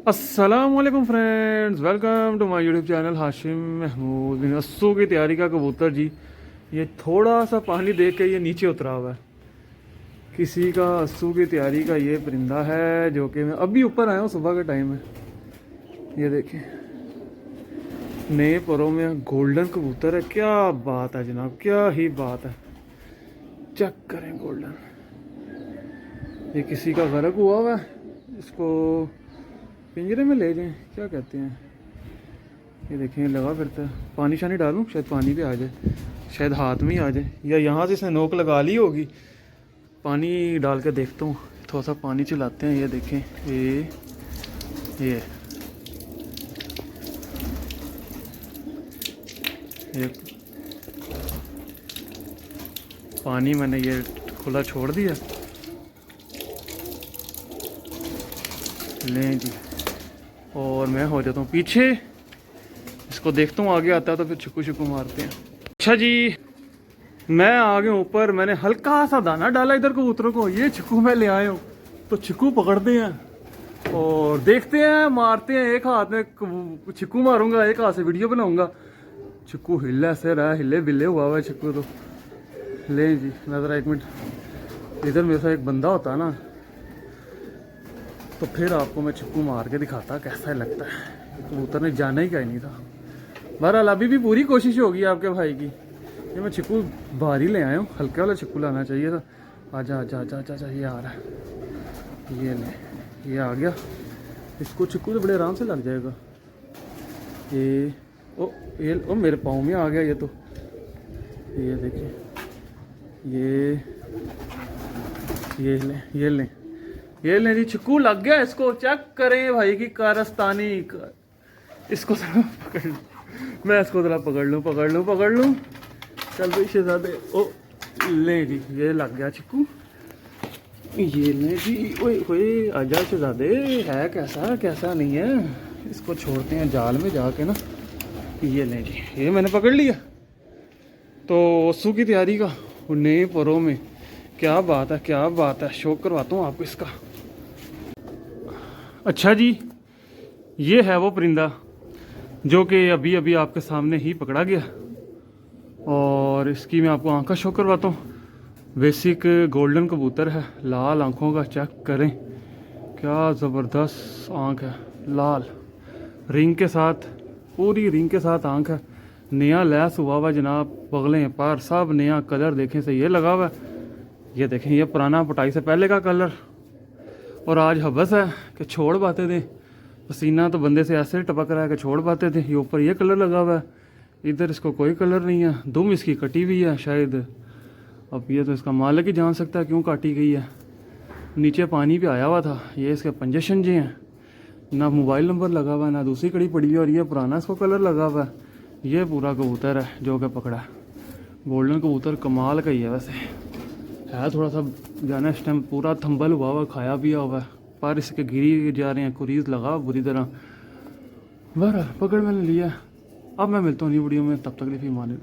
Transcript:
अस्सलामुअलैकुम friends, welcome to my YouTube channel Hashim Mahmood bin अस्सू की तैयारी का कबूतर जी। ये थोड़ा सा पानी देख के ये नीचे उतरा हुआ है। किसी का अस्सू की तैयारी का ये परिंदा है जो कि मैं अभी ऊपर आया हूँ, सुबह का टाइम है। ये देखें, नए परों में गोल्डन कबूतर है। क्या बात है जनाब, क्या ही बात है। चेक करें गोल्डन, ये किसी का गर्क हुआ है। इसको पिंजरे में ले जाएं, क्या कहते हैं। ये देखें, लगा फिरता है। पानी शानी डालूं, शायद पानी पे आ जाए, शायद हाथ में ही आ जाए, या यहाँ से इसने नोक लगा ली होगी। पानी डाल के देखता हूँ, थोड़ा सा पानी चलाते हैं। ये देखें, ये पानी मैंने ये खुला छोड़ दिया। लें जी, और मैं हो जाता हूँ पीछे। इसको देखता हूँ, आगे आता है तो फिर छिक्कू छिक्कू मारते हैं। अच्छा जी, मैं आ गया ऊपर। मैंने हल्का सा दाना डाला इधर कबूतरों को। ये छिक्कू मैं ले आया हूँ, तो छिक्कू पकड़ते हैं और देखते हैं, मारते हैं। एक हाथ में छिक्कू मारूंगा, एक हाथ से वीडियो बनाऊंगा। छिक्कू हिले से रहा, हिले बिल्ले हुआ है छिक्कू तो। ले जी, नजर एक मिनट। इधर मेरे साथ एक बंदा होता है ना, तो फिर आपको मैं छिक्कू मार के दिखाता कैसा लगता है। कबूतर ने जाना ही कहीं नहीं था। बहरहाल अभी भी पूरी कोशिश होगी आपके भाई की। ये मैं छिक्कू भारी ले आया हूँ, हल्के वाला छिक्कू लाना चाहिए था। आजा आजा आजा आजा आजा, ये आ रहा है। ये ले, ये आ गया। इसको छिक्कू तो बड़े आराम से लग जाएगा। ये मेरे पाँव में आ गया ये तो। ये देखिए, ये लें ये ले जी, छिक्कू लग गया इसको। चेक करें भाई की कारस्तानी। इसको जरा पकड़ लूँ, मैं इसको जरा पकड़ लूँ। चल भाई शहजादे, ओ ले जी, ये लग गया छिक्कू। ये ले जी, ओए ओए, आजा शहजादे। है कैसा, कैसा नहीं है। इसको छोड़ते हैं जाल में जाके ना। ये ले जी, ये मैंने पकड़ लिया। तो ओसू की तैयारी का नए परों में, क्या बात है, क्या बात है। शौक करवाता हूँ आपको इसका। अच्छा जी, ये है वो परिंदा जो कि अभी अभी आपके सामने ही पकड़ा गया, और इसकी मैं आपको आँख का शो करवाता हूँ। बेसिक गोल्डन कबूतर है, लाल आँखों का। चेक करें, क्या ज़बरदस्त आँख है, लाल रिंग के साथ, पूरी रिंग के साथ आँख है। नया लैस हुआ हुआ जनाब, बगलें पर सब नया कलर देखें से ये लगा हुआ है। ये देखें, ये पुराना पटाई से पहले का कलर। और आज हवस है कि छोड़ पाते थे, पसीना तो बंदे से ऐसे टपक रहा है कि छोड़ पाते थे। ये ऊपर ये कलर लगा हुआ है, इधर इसको कोई कलर नहीं है। दुम इसकी कटी हुई है शायद। अब ये तो इसका मालिक ही जान सकता है क्यों काटी गई है। नीचे पानी पे आया हुआ था। ये इसके पंजे शंजे हैं, ना मोबाइल नंबर लगा हुआ है, ना दूसरी कड़ी पड़ी है। और ये पुराना इसको कलर लगा हुआ है। ये पूरा कबूतर है जो कि पकड़ा है। गोल्डन कबूतर कमाल का ही है वैसे। है थोड़ा सा जाना, इस टाइम पूरा थंबल हुआ, खाया पिया हुआ है। पर इसके गिरी जा रहे हैं, कुरीज लगा बुरी तरह। बहरहाल पकड़ मैंने लिया। अब मैं मिलता हूँ नई वीडियो में, तब तक लिए फी मानेगा।